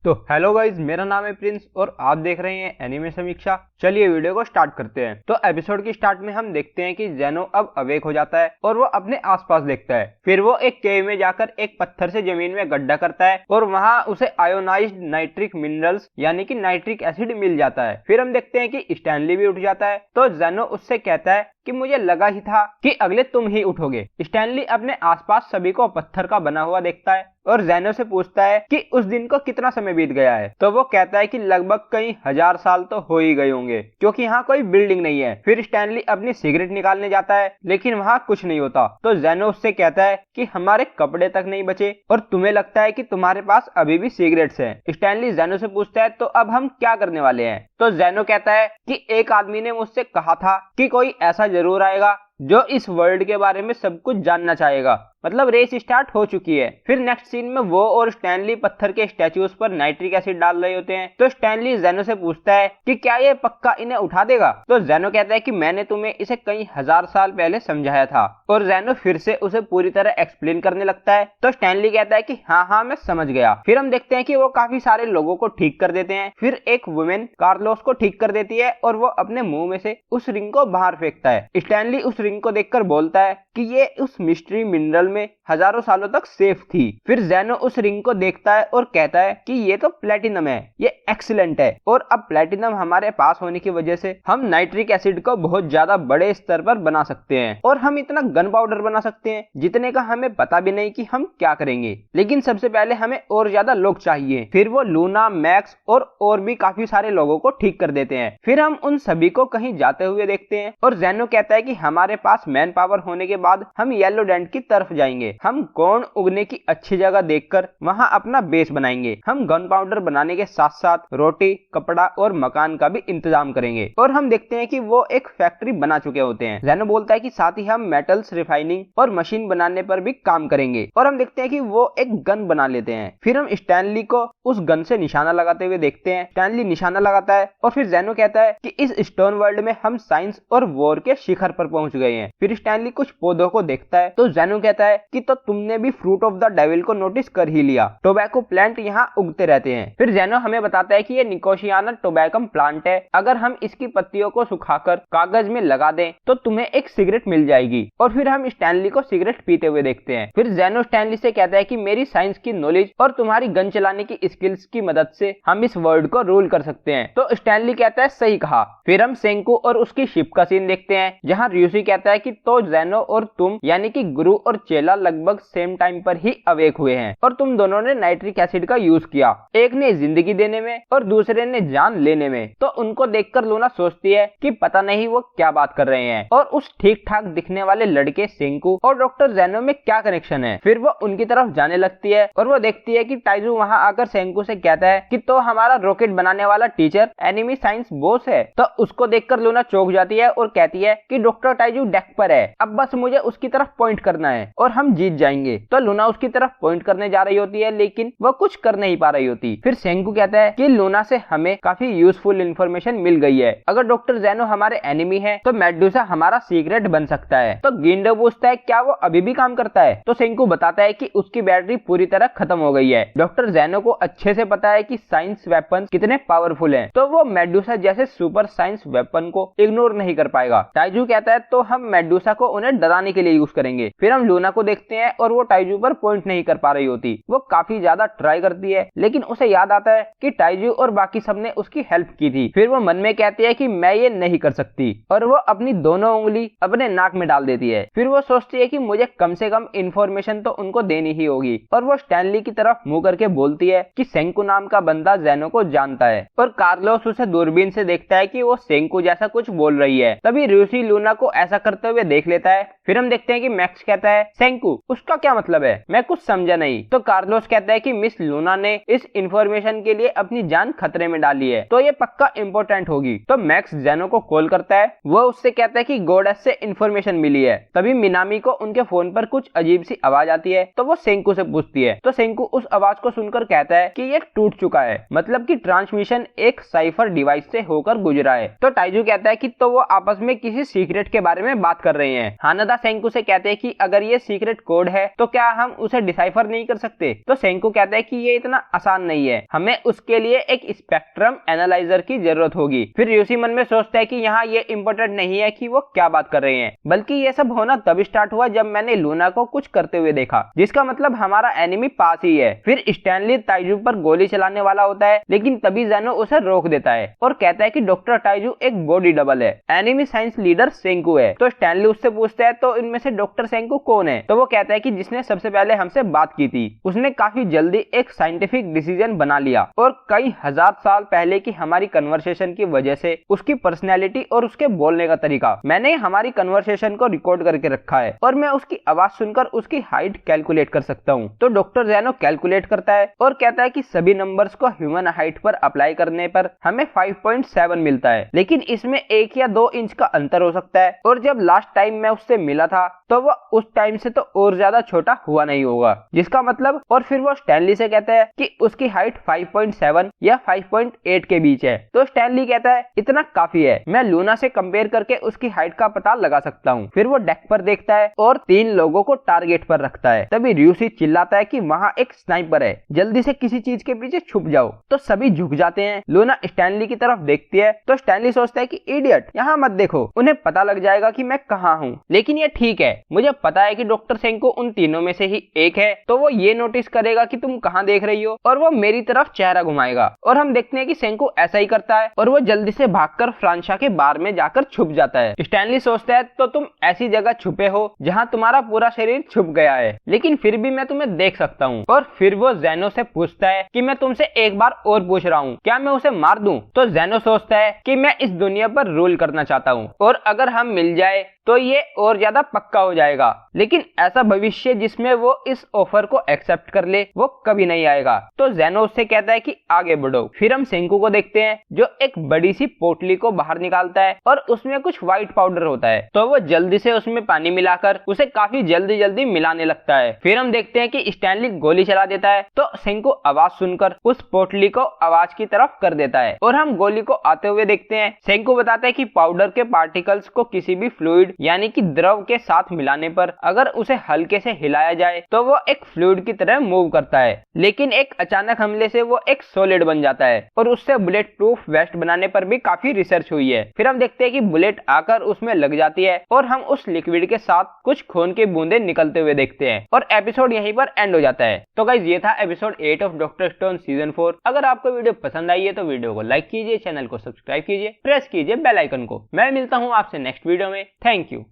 तो hello guys, मेरा नाम है प्रिंस और आप देख रहे हैं एनिमे समीक्षा। चलिए वीडियो को स्टार्ट करते हैं। तो एपिसोड की स्टार्ट में हम देखते हैं कि जेनो अब अवेक हो जाता है और वो अपने आसपास देखता है। फिर वो एक केव में जाकर एक पत्थर से जमीन में गड्ढा करता है और वहां उसे आयोनाइज्ड नाइट्रिक मिनरल्स यानी कि नाइट्रिक एसिड मिल जाता है। फिर हम देखते हैं कि स्टैनली भी उठ जाता है। तो जेनो उससे कहता है कि मुझे लगा ही था कि अगले तुम ही उठोगे। स्टैनली अपने आसपास सभी को पत्थर का बना हुआ देखता है और जेनो से पूछता है कि उस दिन को कितना समय बीत गया है। तो वो कहता है कि लगभग कई हजार साल तो हो ही गए होंगे क्योंकि यहाँ कोई बिल्डिंग नहीं है। फिर स्टैनली अपनी सिगरेट निकालने जाता है लेकिन वहाँ कुछ नहीं होता। तो जेनो उससे कहता है कि हमारे कपड़े तक नहीं बचे और तुम्हें लगता है कि तुम्हारे पास अभी भी सिगरेट्स हैं। स्टैनली जेनो से पूछता है तो अब हम क्या करने वाले हैं। तो जेनो कहता है कि एक आदमी ने मुझसे कहा था कि कोई ऐसा जरूर आएगा जो इस वर्ल्ड के बारे में सब कुछ जानना चाहेगा। मतलब रेस स्टार्ट हो चुकी है। फिर नेक्स्ट सीन में वो और स्टैनली पत्थर के स्टैचूज पर नाइट्रिक एसिड डाल रहे होते हैं। तो स्टैनली जेनो से पूछता है कि क्या ये पक्का इन्हें उठा देगा। तो जेनो कहता है कि मैंने तुम्हें इसे कई हजार साल पहले समझाया था। और जेनो फिर से उसे पूरी तरह एक्सप्लेन करने लगता है। तो स्टैनली कहता है कि हाँ मैं समझ गया। फिर हम देखते हैं कि वो काफी सारे लोगों को ठीक कर देते हैं। फिर एक वुमेन कार्लोस को ठीक कर देती है और वो अपने मुंह में से उस रिंग को बाहर फेंकता है। स्टैनली उस रिंग को देखकर बोलता है कि ये उस मिस्ट्री मिनरल में हजारों सालों तक सेफ थी। फिर जेनो उस रिंग को देखता है और कहता है कि ये तो प्लेटिनम है, ये एक्सीलेंट है और अब प्लेटिनम हमारे पास होने की वजह से हम नाइट्रिक एसिड को बहुत ज्यादा बड़े स्तर पर बना सकते हैं और हम इतना गन पाउडर बना सकते हैं जितने का हमें पता भी नहीं कि हम क्या करेंगे। लेकिन सबसे पहले हमें और ज्यादा लोग चाहिए। फिर वो लूना, मैक्स और भी काफी सारे लोगों को ठीक कर देते हैं। फिर हम उन सभी को कहीं जाते हुए देखते हैं और जेनो कहता है कि हमारे पास मैन पावर होने के बाद हम येलो डेंट की तरफ जाएंगे। हम कॉर्न उगने की अच्छी जगह देखकर वहां अपना बेस बनाएंगे। हम गन पाउडर बनाने के साथ साथ रोटी, कपड़ा और मकान का भी इंतजाम करेंगे। और हम देखते हैं कि वो एक फैक्ट्री बना चुके होते हैं। जेनो बोलता है कि साथ ही हम मेटल्स रिफाइनिंग और मशीन बनाने पर भी काम करेंगे। और हम देखते हैं कि वो एक गन बना लेते हैं। फिर हम स्टैनली को उस गन से निशाना लगाते हुए देखते हैं। स्टैनली निशाना लगाता है और फिर जेनो कहता है कि इस स्टोन वर्ल्ड में हम साइंस और वॉर के शिखर पर पहुंच गए हैं। फिर स्टैनली कुछ पौधों को देखता है तो जेनो कहता है कि तो तुमने भी फ्रूट ऑफ द डेविल को नोटिस कर ही लिया। टोबैको प्लांट यहाँ उगते रहते हैं। फिर जेनो हमें बताता है कि ये निकोशियाना टोबैकम प्लांट है। अगर हम इसकी पत्तियों को सुखाकर कागज में लगा दें तो तुम्हें एक सिगरेट मिल जाएगी। और फिर हम स्टैनली को सिगरेट पीते हुए देखते हैं। फिर जेनो स्टैनली से कहता है कि मेरी साइंस की नॉलेज और तुम्हारी गन चलाने की स्किल्स की मदद से हम इस वर्ल्ड को रूल कर सकते हैं। तो स्टैनली कहता है सही कहा। फिर हम सेंकू और उसकी शिप का सीन देखते हैं जहाँ र्यूसी कहता है कि तो जेनो और तुम यानी कि गुरु और चेला लगभग सेम टाइम पर ही अवेक हुए हैं और तुम दोनों ने नाइट्रिक एसिड का यूज किया, एक ने जिंदगी देने में और दूसरे ने जान लेने में। तो उनको देखकर लूना सोचती है कि पता नहीं वो क्या बात कर रहे हैं और उस ठीक ठाक दिखने वाले लड़के सेंकू और डॉक्टर जेनो में क्या कनेक्शन है। फिर वो उनकी तरफ जाने लगती है और वो देखती है कि टाइजू वहां आकर सेंकू से कहता है कि तो हमारा रॉकेट बनाने वाला टीचर एनिमी साइंस बॉस है। तो उसको देखकर लूना चौंक जाती है और कहती है कि डॉक्टर टाइजू डेक पर है, अब बस मुझे उसकी तरफ पॉइंट करना है और हम जीत जाएंगे। तो लूना उसकी तरफ पॉइंट करने जा रही होती है लेकिन वो कुछ कर नहीं पा रही होती। फिर सेंकू कहता है कि लूना से हमें काफी यूजफुल इंफॉर्मेशन मिल गई है। अगर डॉक्टर जेनो हमारे एनिमी है तो मेडुसा हमारा सीक्रेट बन सकता है। तो गिंडो पूछता है क्या वो अभी भी काम करता है। तो सेंकू बताता है कि उसकी बैटरी पूरी तरह खत्म हो गई है। डॉक्टर जेनो को अच्छे से पता है कि साइंस वेपन कितने पावरफुल हैं, तो वो मेडुसा जैसे सुपर साइंस वेपन को इग्नोर नहीं कर पाएगा। टाइजू कहता है तो हम मेडुसा को उन्हें डराने के लिए यूज करेंगे। फिर हम लूना को देखते हैं और वो टाइजू पर पॉइंट नहीं कर पा रही होती। वो काफी ज्यादा ट्राई करती है लेकिन उसे याद आता है कि टाइजू और बाकी सब ने उसकी हेल्प की थी। फिर वो मन में कहती है कि मैं ये नहीं कर सकती और वो अपनी दोनों उंगली अपने नाक में डाल देती है। फिर वो सोचती है कि मुझे कम से कम इंफॉर्मेशन तो उनको देनी ही होगी और वो स्टैनली की तरफ मुंह करके बोलती है कि सेंकू नाम का बंदा जेनो को जानता है। और कार्लोस उसे दूरबीन से देखता है कि वो सेंकू जैसा कुछ बोल रही है। तभी रूसी लूना को ऐसा करते हुए देख लेता है। फिर हम देखते हैं कि मैक्स कहता है सेंकू उसका क्या मतलब है, मैं कुछ समझा नहीं। तो कार्लोस कहता है कि मिस लूना ने इस इंफॉर्मेशन के लिए अपनी जान खतरे में डाली है तो ये पक्का इम्पोर्टेंट होगी। तो मैक्स जेनो को कॉल करता है। वो उससे कहता है कि गोडेस से इंफॉर्मेशन मिली है। तभी मिनामी को उनके फोन पर कुछ अजीब सी आवाज आती है तो वो सेंकू से पूछती है। तो सेंकू उस आवाज को सुनकर कहता है कि ये टूट चुका है, मतलब कि ट्रांसमिशन एक साइफर डिवाइस से होकर गुजरा है। तो टाइजू कहता है कि तो वो आपस में किसी सीक्रेट के बारे में बात कर रहे हैं। हानादा सेंकू से कहते हैं कि अगर ये सीक्रेट कोड है तो क्या हम उसे डिसाइफर नहीं कर सकते? तो सेंको कहता है कि ये इतना आसान नहीं है, हमें उसके लिए एक स्पेक्ट्रम एनालाइजर की जरूरत होगी। फिर यूसी मन में सोचता है कि यहाँ ये इम्पोर्टेंट नहीं है कि वो क्या बात कर रहे हैं, बल्कि ये सब होना तब स्टार्ट हुआ जब मैंने लूना को कुछ करते हुए देखा, जिसका मतलब हमारा एनिमी पास ही है। फिर स्टैनली ताइजू पर गोली चलाने वाला होता है, लेकिन तभी ज़ेनो उसे रोक देता है और कहता है कि डॉक्टर ताइजू एक बॉडी डबल है, एनिमी साइंस लीडर सेंकू है। तो स्टैनली उससे पूछता है तो इनमें से डॉक्टर सेंकू कौन है? तो वो कहता है कि जिसने सबसे पहले हमसे बात की थी, उसने काफी जल्दी एक साइंटिफिक डिसीजन बना लिया और कई हजार साल पहले की हमारी कन्वर्सेशन की वजह से उसकी पर्सनैलिटी और उसके बोलने का तरीका, मैंने हमारी कन्वर्सेशन को रिकॉर्ड करके रखा है और मैं उसकी आवाज सुनकर उसकी हाइट कैलकुलेट कर सकता हूँ। तो डॉक्टर ज़ेनो कैलकुलेट करता है और कहता है कि सभी नंबर्स को ह्यूमन हाइट पर अप्लाई करने पर हमें 5.7 मिलता है, लेकिन इसमें 1 या 2 इंच का अंतर हो सकता है और जब लास्ट टाइम मैं उससे मिला था तो वो उस टाइम से तो और ज्यादा छोटा हुआ नहीं होगा, जिसका मतलब। और फिर वो स्टैनली से कहता है कि उसकी हाइट 5.7 या 5.8 के बीच है। तो स्टैनली कहता है इतना काफी है, मैं लूना से कंपेयर करके उसकी हाइट का पता लगा सकता हूँ। फिर वो डेक पर देखता है और 3 लोगों को टारगेट पर रखता है। तभी र्यूसी चिल्लाता है कि वहाँ एक स्नाइपर है, जल्दी से किसी चीज के पीछे छुप जाओ। तो सभी झुक जाते हैं। लूना स्टैनली की तरफ देखती है तो स्टैनली सोचता है कि इडियट, यहाँ मत देखो, उन्हें पता लग जाएगा कि मैं कहाँ हूँ। लेकिन ये ठीक है, मुझे पता है कि डॉक्टर सेंको उन तीनों में से ही एक है, तो वो ये नोटिस करेगा कि तुम कहाँ देख रही हो और वो मेरी तरफ चेहरा घुमाएगा। और हम देखते हैं कि सेंको ऐसा ही करता है और वो जल्दी से भागकर फ्रांशा के बार में जाकर छुप जाता है। स्टैनली सोचता है तो तुम ऐसी जगह छुपे हो जहाँ तुम्हारा पूरा शरीर छुप गया है, लेकिन फिर भी मैं तुम्हें देख सकता हूँ। और फिर वो ज़ेनो से पूछता है कि मैं तुमसे एक बार और पूछ रहा हूँ, क्या मैं उसे मार दूं? तो ज़ेनो सोचता है कि मैं इस दुनिया पर रूल करना चाहता हूँ और अगर हम मिल जाए तो ये और ज्यादा पक्का हो जाएगा, लेकिन ऐसा भविष्य जिसमें वो इस ऑफर को एक्सेप्ट कर ले वो कभी नहीं आएगा। तो ज़ेनो उससे कहता है कि आगे बढ़ो। फिर हम सेंकू को देखते हैं जो एक बड़ी सी पोटली को बाहर निकालता है और उसमें कुछ व्हाइट पाउडर होता है, तो वो जल्दी से उसमें पानी मिलाकर उसे काफी जल्दी जल्दी मिलाने लगता है। फिर हम देखते हैं कि स्टैनली गोली चला देता है, तो सेंकू आवाज सुनकर उस पोटली को आवाज की तरफ कर देता है और हम गोली को आते हुए देखते हैं। सेंकू बताता है कि पाउडर के पार्टिकल्स को किसी भी फ्लूइड यानी कि द्रव के साथ मिलाने पर अगर उसे हल्के से हिलाया जाए तो वो एक फ्लूइड की तरह मूव करता है, लेकिन एक अचानक हमले से वो एक सॉलिड बन जाता है। और उससे बुलेट प्रूफ वेस्ट बनाने पर भी काफी रिसर्च हुई है। फिर हम देखते हैं कि बुलेट आकर उसमें लग जाती है और हम उस लिक्विड के साथ कुछ खून के बूंदे निकलते हुए देखते हैं और एपिसोड यहीं पर एंड हो जाता है। तो गाइस ये था episode 8 of doctor stone season 4। अगर आपको वीडियो पसंद आई है तो वीडियो को लाइक कीजिए, चैनल को सब्सक्राइब कीजिए, प्रेस कीजिए बेल आइकन को। मैं मिलता हूँ आपसे नेक्स्ट वीडियो में। Thank you.